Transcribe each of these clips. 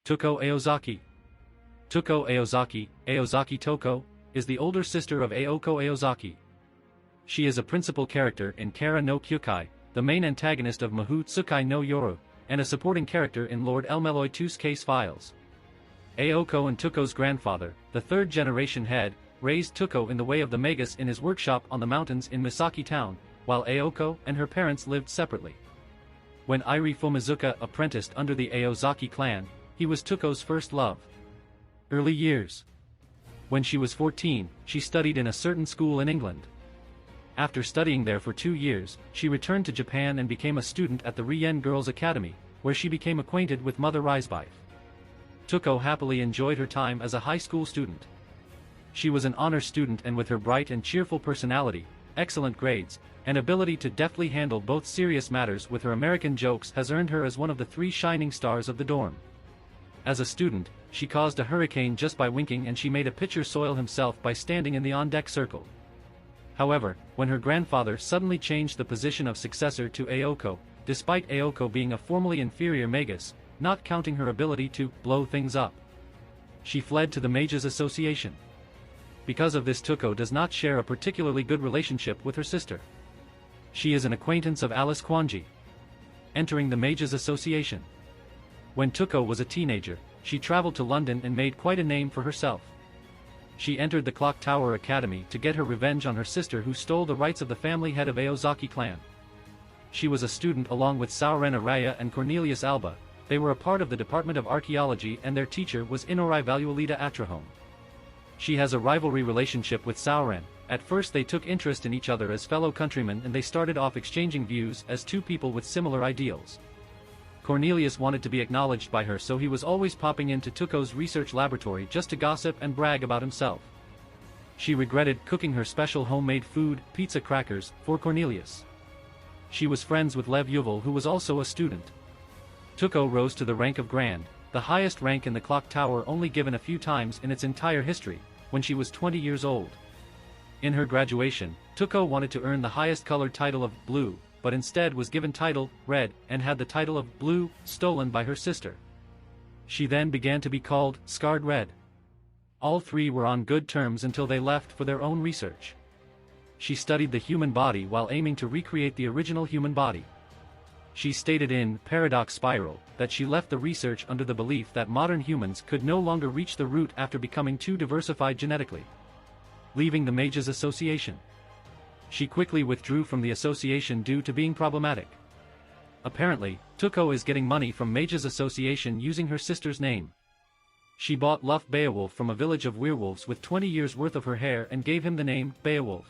Touko Aozaki. Touko Aozaki, Aozaki Touko, is the older sister of Aoko Aozaki. She is a principal character in Kara no Kyukai, the main antagonist of Mahou Tsukai no Yoru, and a supporting character in Lord Elmeloy II's case files. Aoko and Touko's grandfather, the third-generation head, raised Touko in the way of the Magus in his workshop on the mountains in Misaki town, while Aoko and her parents lived separately. When Iri Fumizuka apprenticed under the Aozaki clan, he was Touko's first love. Early years. When she was 14, she studied in a certain school in England. After studying there for 2 years, she returned to Japan and became a student at the Rien Girls Academy, where she became acquainted with Mother Risebite. Touko happily enjoyed her time as a high school student. She was an honor student, and with her bright and cheerful personality, excellent grades, and ability to deftly handle both serious matters with her American jokes has earned her as one of the 3 shining stars of the dorm. As a student, she caused a hurricane just by winking, and she made a pitcher soil himself by standing in the on-deck circle. However, when her grandfather suddenly changed the position of successor to Aoko, despite Aoko being a formally inferior magus, not counting her ability to blow things up, she fled to the Mages Association. Because of this, Touko does not share a particularly good relationship with her sister. She is an acquaintance of Alice Kwanji. Entering the Mages Association. When Touko was a teenager, she traveled to London and made quite a name for herself. She entered the Clock Tower Academy to get her revenge on her sister, who stole the rights of the family head of Aozaki clan. She was a student along with Sauren Araya and Cornelius Alba. They were a part of the Department of Archaeology, and their teacher was Inorai Valuelita Atrahome. She has a rivalry relationship with Sauren. At first they took interest in each other as fellow countrymen, and they started off exchanging views as 2 people with similar ideals. Cornelius wanted to be acknowledged by her, so he was always popping into Touko's research laboratory just to gossip and brag about himself. She regretted cooking her special homemade food, pizza crackers, for Cornelius. She was friends with Lev Yuval, who was also a student. Touko rose to the rank of Grand, the highest rank in the Clock Tower, only given a few times in its entire history, when she was 20 years old. In her graduation, Touko wanted to earn the highest colored title of Blue, but instead was given title Red, and had the title of Blue stolen by her sister. She then began to be called Scarred Red. All 3 were on good terms until they left for their own research. She studied the human body while aiming to recreate the original human body. She stated in Paradox Spiral that she left the research under the belief that modern humans could no longer reach the root after becoming too diversified genetically. Leaving the Mages Association, she quickly withdrew from the association due to being problematic. Apparently, Touko is getting money from Mages Association using her sister's name. She bought Luff Beowulf from a village of werewolves with 20 years worth of her hair and gave him the name Beowulf.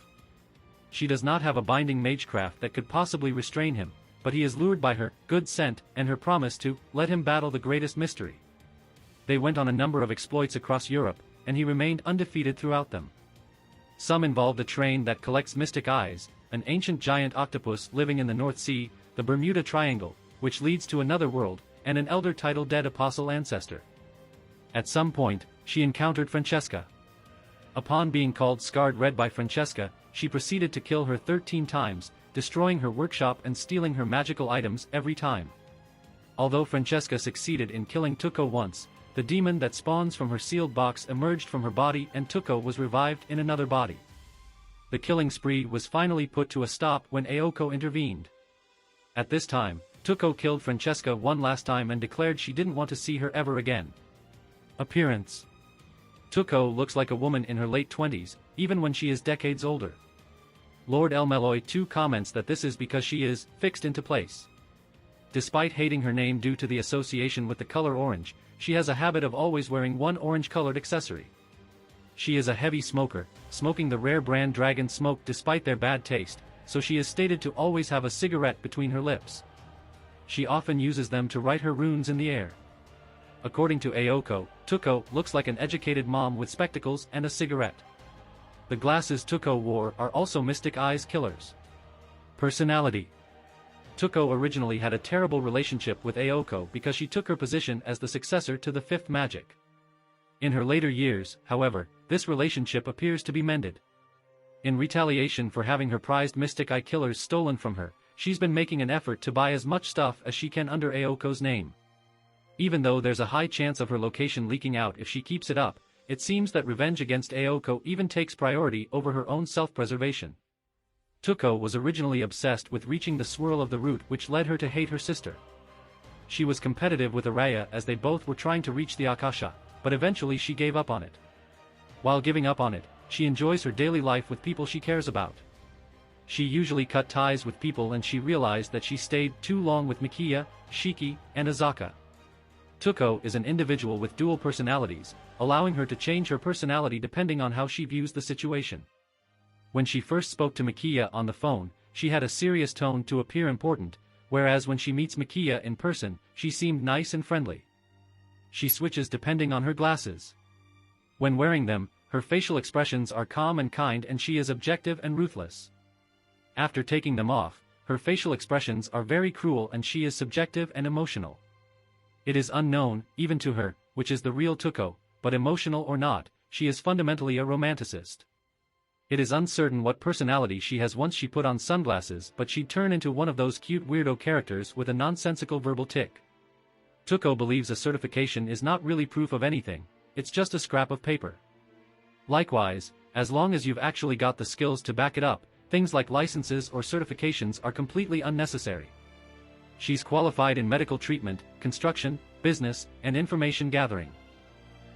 She does not have a binding magecraft that could possibly restrain him, but he is lured by her good scent and her promise to let him battle the greatest mystery. They went on a number of exploits across Europe, and he remained undefeated throughout them. Some involved a train that collects mystic eyes, an ancient giant octopus living in the North Sea, the Bermuda Triangle, which leads to another world, and an elder titled Dead Apostle Ancestor. At some point, she encountered Franchesca. Upon being called Scarred Red by Franchesca, she proceeded to kill her 13 times, destroying her workshop and stealing her magical items every time. Although Franchesca succeeded in killing Touko once, the demon that spawns from her sealed box emerged from her body, and Touko was revived in another body. The killing spree was finally put to a stop when Aoko intervened. At this time, Touko killed Franchesca one last time and declared she didn't want to see her ever again. Appearance: Touko looks like a woman in her late 20s, even when she is decades older. Lord Elmeloy II comments that this is because she is fixed into place. Despite hating her name due to the association with the color orange, she has a habit of always wearing one orange-colored accessory. She is a heavy smoker, smoking the rare brand Dragon Smoke despite their bad taste, so she is stated to always have a cigarette between her lips. She often uses them to write her runes in the air. According to Aoko, Touko looks like an educated mom with spectacles and a cigarette. The glasses Touko wore are also Mystic Eyes killers. Personality: Touko originally had a terrible relationship with Aoko because she took her position as the successor to the 5th magic. In her later years, however, this relationship appears to be mended. In retaliation for having her prized Mystic Eye killers stolen from her, she's been making an effort to buy as much stuff as she can under Aoko's name. Even though there's a high chance of her location leaking out if she keeps it up, it seems that revenge against Aoko even takes priority over her own self-preservation. Touko was originally obsessed with reaching the swirl of the route which led her to hate her sister. She was competitive with Araya as they both were trying to reach the Akasha, but eventually she gave up on it. While giving up on it, she enjoys her daily life with people she cares about. She usually cut ties with people and she realized that she stayed too long with Mikiya, Shiki, and Azaka. Touko is an individual with dual personalities, allowing her to change her personality depending on how she views the situation. When she first spoke to Mikiya on the phone, she had a serious tone to appear important, whereas when she meets Mikiya in person, she seemed nice and friendly. She switches depending on her glasses. When wearing them, her facial expressions are calm and kind and she is objective and ruthless. After taking them off, her facial expressions are very cruel and she is subjective and emotional. It is unknown, even to her, which is the real Touko, but emotional or not, she is fundamentally a romanticist. It is uncertain what personality she has once she put on sunglasses, but she'd turn into one of those cute weirdo characters with a nonsensical verbal tick. Touko believes a certification is not really proof of anything, it's just a scrap of paper. Likewise, as long as you've actually got the skills to back it up, things like licenses or certifications are completely unnecessary. She's qualified in medical treatment, construction, business, and information gathering.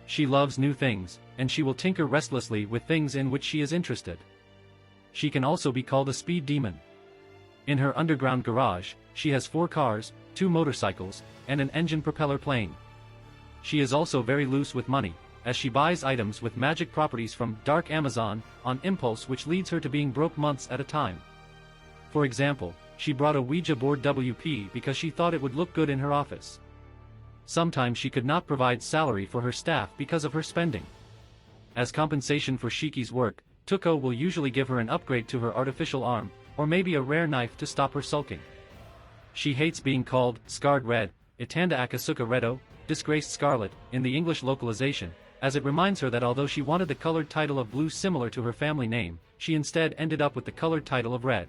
She loves new things, and she will tinker restlessly with things in which she is interested. She can also be called a speed demon. In her underground garage, she has 4 cars, 2 motorcycles, and an engine propeller plane. She is also very loose with money, as she buys items with magic properties from Dark Amazon on impulse, which leads her to being broke months at a time. For example, she brought a Ouija board WP because she thought it would look good in her office. Sometimes she could not provide salary for her staff because of her spending. As compensation for Shiki's work, Touko will usually give her an upgrade to her artificial arm, or maybe a rare knife to stop her sulking. She hates being called Scarred Red, Itanda Akasuka Redo, Disgraced Scarlet, in the English localization, as it reminds her that although she wanted the colored title of blue similar to her family name, she instead ended up with the colored title of red.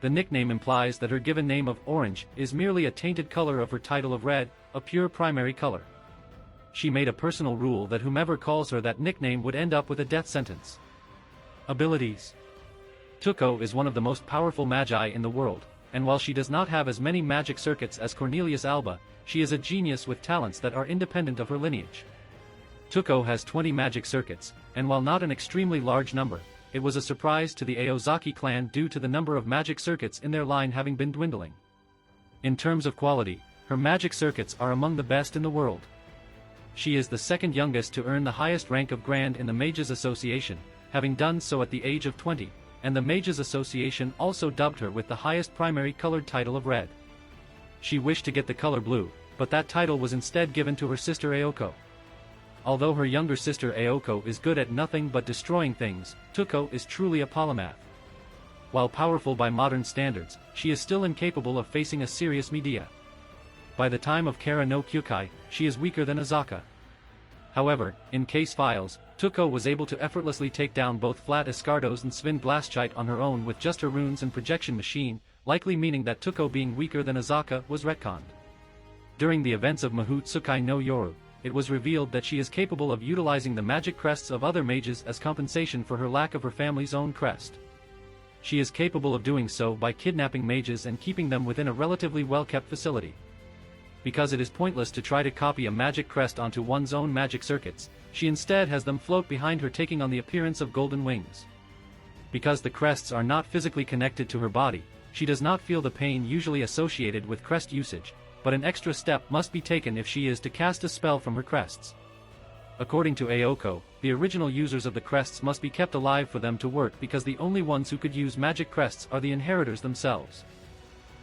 The nickname implies that her given name of Orange is merely a tainted color of her title of red, a pure primary color. She made a personal rule that whomever calls her that nickname would end up with a death sentence. Abilities. Touko is one of the most powerful magi in the world, and while she does not have as many magic circuits as Cornelius Alba, she is a genius with talents that are independent of her lineage. Touko has 20 magic circuits, and while not an extremely large number, it was a surprise to the Aozaki clan due to the number of magic circuits in their line having been dwindling. In terms of quality, her magic circuits are among the best in the world. She is the second youngest to earn the highest rank of Grand in the Mages Association, having done so at the age of 20, and the Mages Association also dubbed her with the highest primary colored title of red. She wished to get the color blue, but that title was instead given to her sister Aoko. Although her younger sister Aoko is good at nothing but destroying things, Touko is truly a polymath. While powerful by modern standards, she is still incapable of facing a serious Medea. By the time of Kara no Kyukai, she is weaker than Azaka. However, in case files, Touko was able to effortlessly take down both Flat Escardos and Svin Blastchite on her own with just her runes and projection machine, likely meaning that Touko being weaker than Azaka was retconned. During the events of Mahutsukai no Yoru, it was revealed that she is capable of utilizing the magic crests of other mages as compensation for her lack of her family's own crest. She is capable of doing so by kidnapping mages and keeping them within a relatively well-kept facility. Because it is pointless to try to copy a magic crest onto one's own magic circuits, she instead has them float behind her, taking on the appearance of golden wings. Because the crests are not physically connected to her body, she does not feel the pain usually associated with crest usage, but an extra step must be taken if she is to cast a spell from her crests. According to Aoko, the original users of the crests must be kept alive for them to work because the only ones who could use magic crests are the inheritors themselves.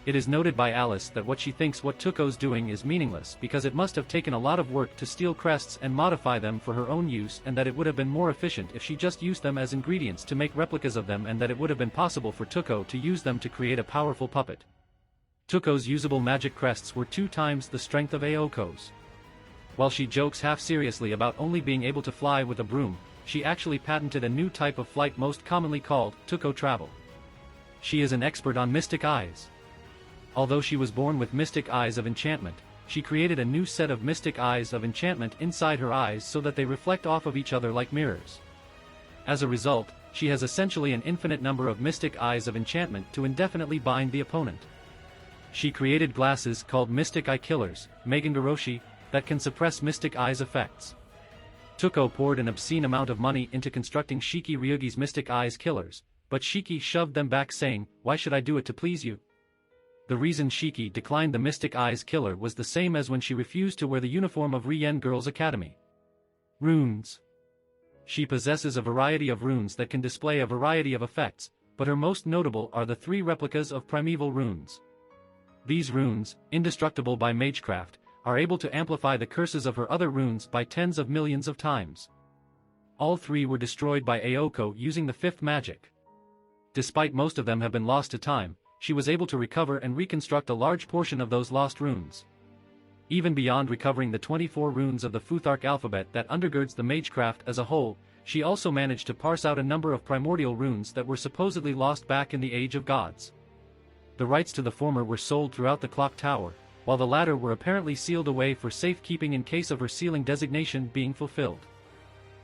It is noted by Alice that what she thinks what Touko's doing is meaningless because it must have taken a lot of work to steal crests and modify them for her own use, and that it would have been more efficient if she just used them as ingredients to make replicas of them, and that it would have been possible for Touko to use them to create a powerful puppet. Touko's usable magic crests were 2 times the strength of Aoko's. While she jokes half-seriously about only being able to fly with a broom, she actually patented a new type of flight most commonly called Touko travel. She is an expert on mystic eyes. Although she was born with mystic eyes of enchantment, she created a new set of mystic eyes of enchantment inside her eyes so that they reflect off of each other like mirrors. As a result, she has essentially an infinite number of mystic eyes of enchantment to indefinitely bind the opponent. She created glasses called Mystic Eye Killers, Megangoroshi, that can suppress Mystic Eyes effects. Touko poured an obscene amount of money into constructing Shiki Ryugi's Mystic Eyes Killers, but Shiki shoved them back saying, "Why should I do it to please you?" The reason Shiki declined the Mystic Eyes Killer was the same as when she refused to wear the uniform of Rien Girls Academy. Runes. She possesses a variety of runes that can display a variety of effects, but her most notable are the 3 replicas of primeval runes. These runes, indestructible by magecraft, are able to amplify the curses of her other runes by tens of millions of times. All 3 were destroyed by Aoko using the 5th magic. Despite most of them have been lost to time, she was able to recover and reconstruct a large portion of those lost runes. Even beyond recovering the 24 runes of the Futhark alphabet that undergirds the magecraft as a whole, she also managed to parse out a number of primordial runes that were supposedly lost back in the Age of Gods. The rights to the former were sold throughout the clock tower, while the latter were apparently sealed away for safekeeping in case of her sealing designation being fulfilled.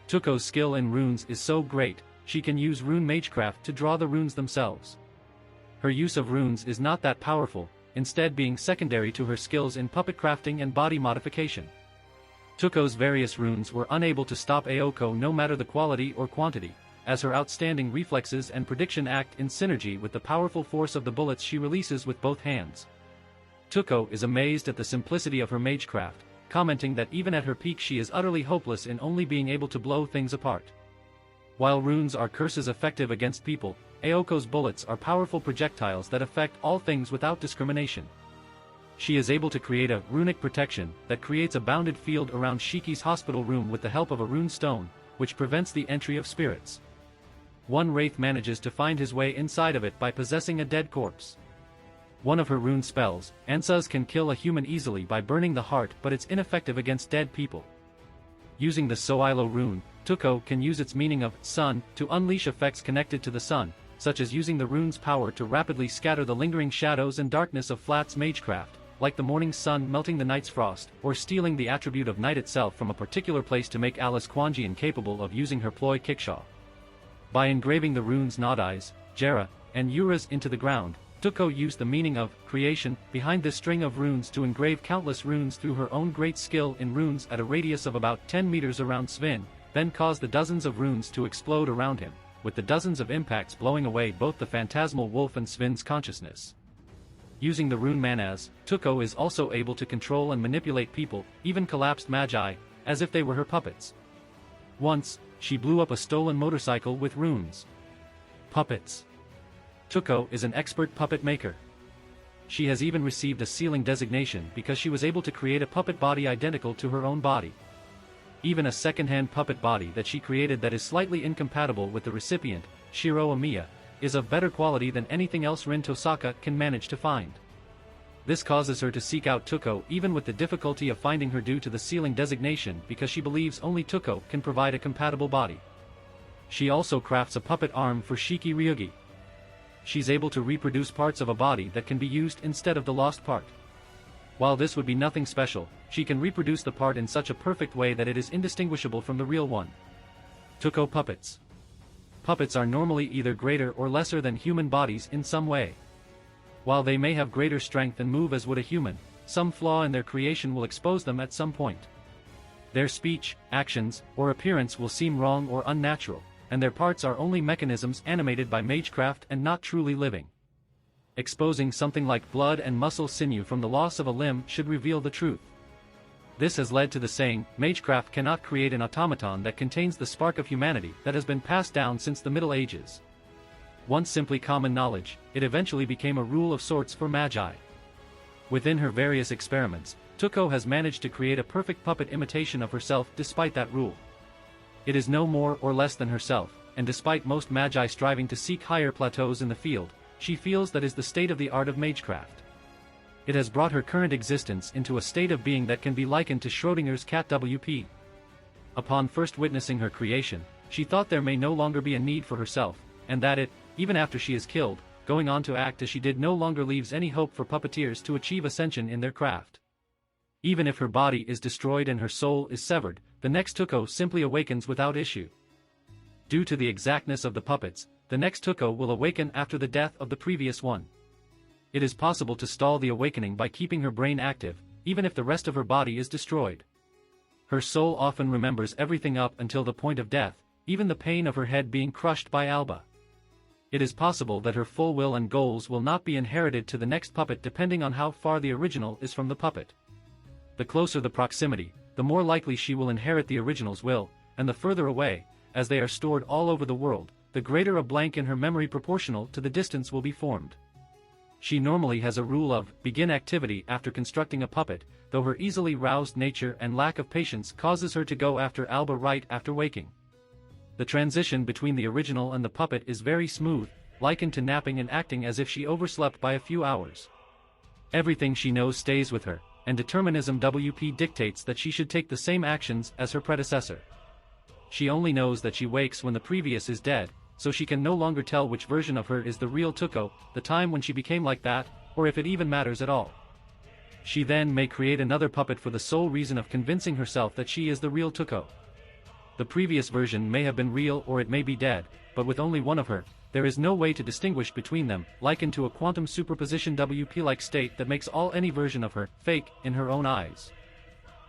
Touko's skill in runes is so great, she can use rune magecraft to draw the runes themselves. Her use of runes is not that powerful, instead being secondary to her skills in puppet crafting and body modification. Touko's various runes were unable to stop Aoko no matter the quality or quantity, as her outstanding reflexes and prediction act in synergy with the powerful force of the bullets she releases with both hands. Touko is amazed at the simplicity of her magecraft, commenting that even at her peak she is utterly hopeless in only being able to blow things apart. While runes are curses effective against people, Aoko's bullets are powerful projectiles that affect all things without discrimination. She is able to create a runic protection that creates a bounded field around Shiki's hospital room with the help of a rune stone, which prevents the entry of spirits. One wraith manages to find his way inside of it by possessing a dead corpse. One of her rune spells, Ansuz, can kill a human easily by burning the heart, but it's ineffective against dead people. Using the Soilo rune, Touko can use its meaning of sun to unleash effects connected to the sun, such as using the rune's power to rapidly scatter the lingering shadows and darkness of Flat's magecraft, like the morning sun melting the night's frost, or stealing the attribute of night itself from a particular place to make Alice Kwanji incapable of using her ploy kickshaw. By engraving the runes Nadais, Jera, and Yuras into the ground, Touko used the meaning of creation behind this string of runes to engrave countless runes through her own great skill in runes at a radius of about 10 meters around Svin, then caused the dozens of runes to explode around him, with the dozens of impacts blowing away both the phantasmal wolf and Svin's consciousness. Using the rune Manaz, Touko is also able to control and manipulate people, even collapsed magi, as if they were her puppets. Once, she blew up a stolen motorcycle with runes. Puppets. Touko is an expert puppet maker. She has even received a sealing designation because she was able to create a puppet body identical to her own body. Even a second-hand puppet body that she created that is slightly incompatible with the recipient, Shiro Amiya, is of better quality than anything else Rin Tosaka can manage to find. This causes her to seek out Touko even with the difficulty of finding her due to the sealing designation because she believes only Touko can provide a compatible body. She also crafts a puppet arm for Shiki Ryugi. She's able to reproduce parts of a body that can be used instead of the lost part. While this would be nothing special, she can reproduce the part in such a perfect way that it is indistinguishable from the real one. Touko puppets. Puppets are normally either greater or lesser than human bodies in some way. While they may have greater strength and move as would a human, some flaw in their creation will expose them at some point. Their speech, actions, or appearance will seem wrong or unnatural, and their parts are only mechanisms animated by magecraft and not truly living. Exposing something like blood and muscle sinew from the loss of a limb should reveal the truth. This has led to the saying, magecraft cannot create an automaton that contains the spark of humanity that has been passed down since the Middle Ages. Once simply common knowledge, it eventually became a rule of sorts for magi. Within her various experiments, Touko has managed to create a perfect puppet imitation of herself despite that rule. It is no more or less than herself, and despite most magi striving to seek higher plateaus in the field, she feels that is the state of the art of magecraft. It has brought her current existence into a state of being that can be likened to Schrödinger's cat WP. Upon first witnessing her creation, she thought there may no longer be a need for herself, and that it, even after she is killed, going on to act as she did no longer leaves any hope for puppeteers to achieve ascension in their craft. Even if her body is destroyed and her soul is severed, the next Touko simply awakens without issue. Due to the exactness of the puppets, the next Touko will awaken after the death of the previous one. It is possible to stall the awakening by keeping her brain active, even if the rest of her body is destroyed. Her soul often remembers everything up until the point of death, even the pain of her head being crushed by Alba. It is possible that her full will and goals will not be inherited to the next puppet depending on how far the original is from the puppet. The closer the proximity, the more likely she will inherit the original's will, and the further away, as they are stored all over the world, the greater a blank in her memory proportional to the distance will be formed. She normally has a rule of begin activity after constructing a puppet, though her easily roused nature and lack of patience causes her to go after Alba right after waking. The transition between the original and the puppet is very smooth, likened to napping and acting as if she overslept by a few hours. Everything she knows stays with her, and determinism WP dictates that she should take the same actions as her predecessor. She only knows that she wakes when the previous is dead, so she can no longer tell which version of her is the real Touko, the time when she became like that, or if it even matters at all. She then may create another puppet for the sole reason of convincing herself that she is the real Touko. The previous version may have been real or it may be dead, but with only one of her, there is no way to distinguish between them, likened to a quantum superposition WP-like state that makes any version of her fake in her own eyes.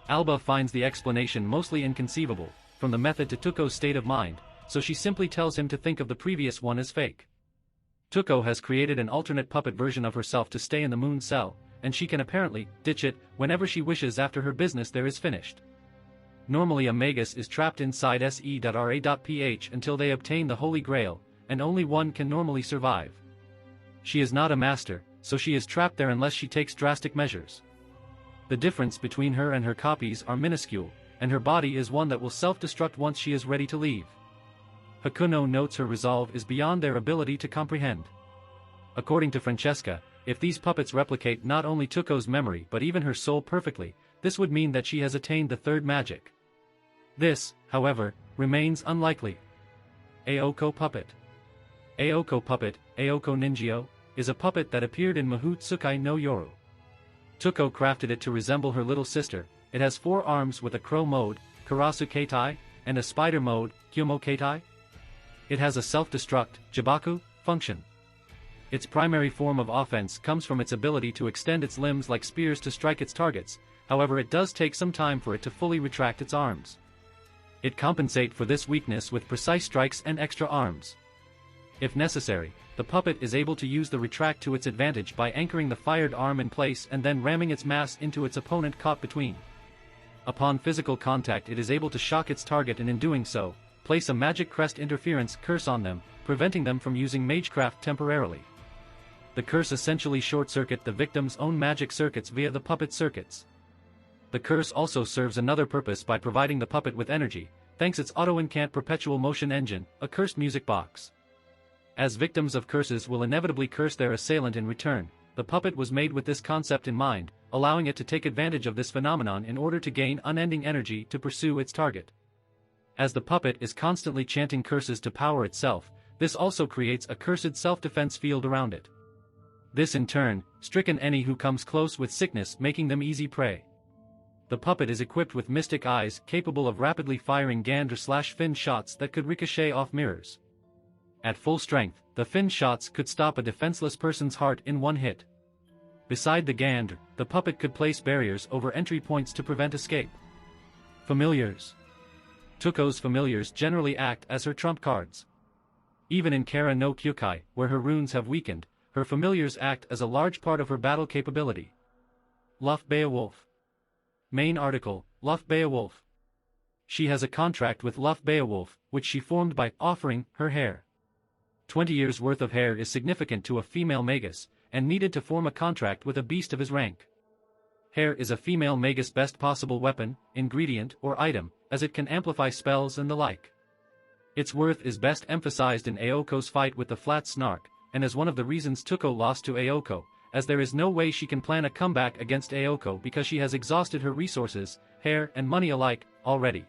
Alba finds the explanation mostly inconceivable, from the method to Touko's state of mind, so she simply tells him to think of the previous one as fake. Touko has created an alternate puppet version of herself to stay in the moon cell, and she can apparently ditch it whenever she wishes after her business there is finished. Normally a magus is trapped inside se.ra.ph until they obtain the Holy Grail, and only one can normally survive. She is not a master, so she is trapped there unless she takes drastic measures. The difference between her and her copies are minuscule, and her body is one that will self-destruct once she is ready to leave. Hakuno notes her resolve is beyond their ability to comprehend. According to Franchesca, if these puppets replicate not only Touko's memory but even her soul perfectly, this would mean that she has attained the third magic. This, however, remains unlikely. Aoko Puppet. Aoko Puppet, Aoko Ninjio, is a puppet that appeared in Mahou Tsukai no Yoru. Touko crafted it to resemble her little sister. It has 4 arms with a crow mode, Karasu Keitai, and a spider mode, Kyomo Keitai. It has a self-destruct, Jibaku, function. Its primary form of offense comes from its ability to extend its limbs like spears to strike its targets, however it does take some time for it to fully retract its arms. It compensates for this weakness with precise strikes and extra arms. If necessary, the puppet is able to use the retract to its advantage by anchoring the fired arm in place and then ramming its mass into its opponent caught between. Upon physical contact it is able to shock its target and in doing so, place a magic crest interference curse on them, preventing them from using magecraft temporarily. The curse essentially short-circuit the victim's own magic circuits via the puppet circuits. The curse also serves another purpose by providing the puppet with energy, thanks its auto-incant perpetual motion engine, a cursed music box. As victims of curses will inevitably curse their assailant in return, the puppet was made with this concept in mind, allowing it to take advantage of this phenomenon in order to gain unending energy to pursue its target. As the puppet is constantly chanting curses to power itself, this also creates a cursed self-defense field around it. This in turn, stricken any who comes close with sickness, making them easy prey. The puppet is equipped with mystic eyes capable of rapidly firing gander/fin shots that could ricochet off mirrors. At full strength, the fin shots could stop a defenseless person's heart in one hit. Beside the gander, the puppet could place barriers over entry points to prevent escape. Familiars. Touko's familiars generally act as her trump cards. Even in Kara no Kyukai, where her runes have weakened, her familiars act as a large part of her battle capability. Luft Beowulf. Main article, Luft Beowulf. She has a contract with Luft Beowulf, which she formed by offering her hair. 20 years' worth of hair is significant to a female magus, and needed to form a contract with a beast of his rank. Hair is a female magus' best possible weapon, ingredient, or item, as it can amplify spells and the like. Its worth is best emphasized in Aoko's fight with the flat snark, and as one of the reasons Touko lost to Aoko, as there is no way she can plan a comeback against Aoko because she has exhausted her resources, hair and money alike, already.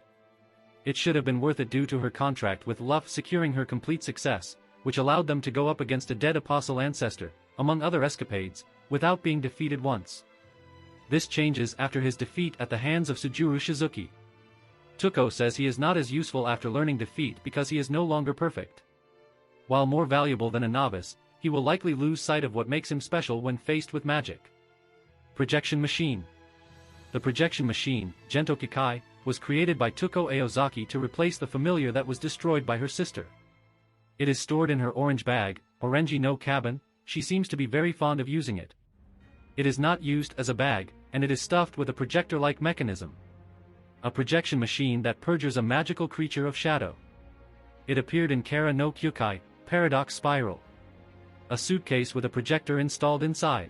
It should have been worth it due to her contract with Luft securing her complete success, which allowed them to go up against a dead apostle ancestor, among other escapades, without being defeated once. This changes after his defeat at the hands of Sujuru Shizuki. Touko says he is not as useful after learning defeat because he is no longer perfect. While more valuable than a novice, he will likely lose sight of what makes him special when faced with magic. Projection Machine. The projection machine, Gento Kikai, was created by Touko Aozaki to replace the familiar that was destroyed by her sister. It is stored in her orange bag, Orenji no cabin. She seems to be very fond of using it. It is not used as a bag, and it is stuffed with a projector-like mechanism. A projection machine that perjures a magical creature of shadow. It appeared in Kara no Kyukai, Paradox Spiral. A suitcase with a projector installed inside.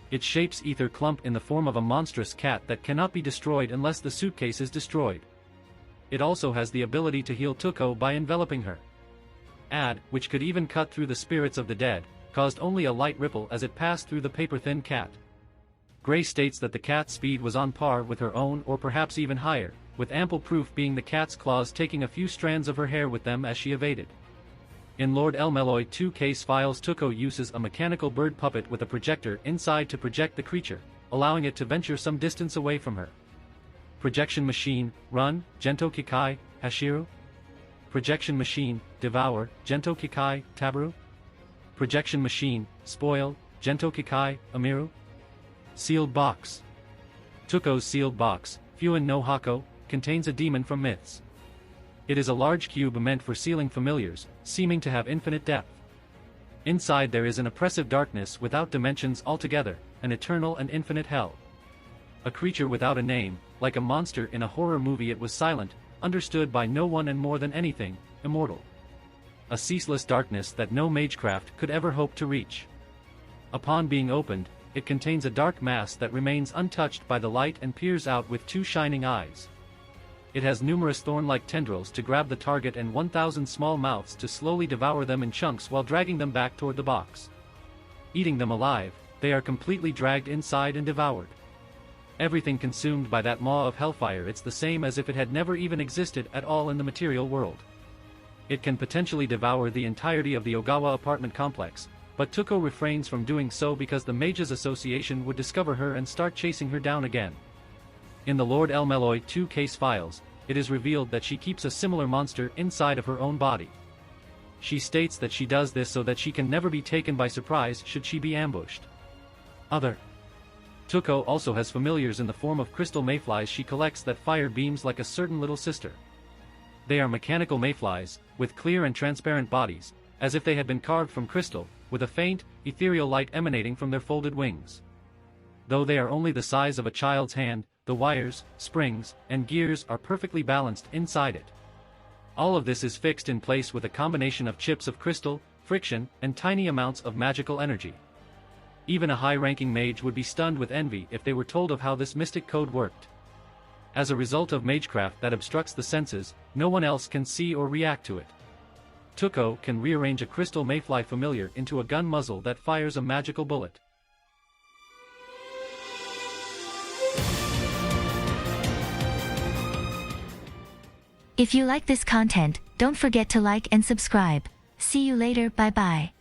It shapes Ether Clump in the form of a monstrous cat that cannot be destroyed unless the suitcase is destroyed. It also has the ability to heal Touko by enveloping her. Which could even cut through the spirits of the dead, caused only a light ripple as it passed through the paper-thin cat. Gray states that the cat's speed was on par with her own or perhaps even higher, with ample proof being the cat's claws taking a few strands of her hair with them as she evaded. In Lord Elmeloy 2 case files, Touko uses a mechanical bird puppet with a projector inside to project the creature, allowing it to venture some distance away from her. Projection Machine, Run, Gento Kikai, Hashiru. Projection Machine, Devour, Gento Kikai, Tabaru. Projection Machine, Spoil, Gento Kikai, Amiru. Sealed Box. Touko's sealed box, Fuin no Hako, contains a demon from myths. It is a large cube meant for sealing familiars, seeming to have infinite depth. Inside there is an oppressive darkness without dimensions altogether, an eternal and infinite hell. A creature without a name, like a monster in a horror movie. It was silent, understood by no one and more than anything, immortal. A ceaseless darkness that no magecraft could ever hope to reach. Upon being opened, it contains a dark mass that remains untouched by the light and peers out with two shining eyes. It has numerous thorn-like tendrils to grab the target and 1,000 small mouths to slowly devour them in chunks while dragging them back toward the box. Eating them alive, they are completely dragged inside and devoured. Everything consumed by that maw of hellfire. It's the same as if it had never even existed at all in the material world. It can potentially devour the entirety of the Ogawa apartment complex, but Touko refrains from doing so because the Mages Association would discover her and start chasing her down again. In the Lord Elmeloy 2 case files, it is revealed that she keeps a similar monster inside of her own body. She states that she does this so that she can never be taken by surprise should she be ambushed. Touko also has familiars in the form of crystal mayflies she collects that fire beams like a certain little sister. They are mechanical mayflies, with clear and transparent bodies, as if they had been carved from crystal, with a faint, ethereal light emanating from their folded wings. Though they are only the size of a child's hand, the wires, springs, and gears are perfectly balanced inside it. All of this is fixed in place with a combination of chips of crystal, friction, and tiny amounts of magical energy. Even a high-ranking mage would be stunned with envy if they were told of how this mystic code worked. As a result of magecraft that obstructs the senses, no one else can see or react to it. Touko can rearrange a crystal mayfly familiar into a gun muzzle that fires a magical bullet. If you like this content, don't forget to like and subscribe. See you later, bye bye.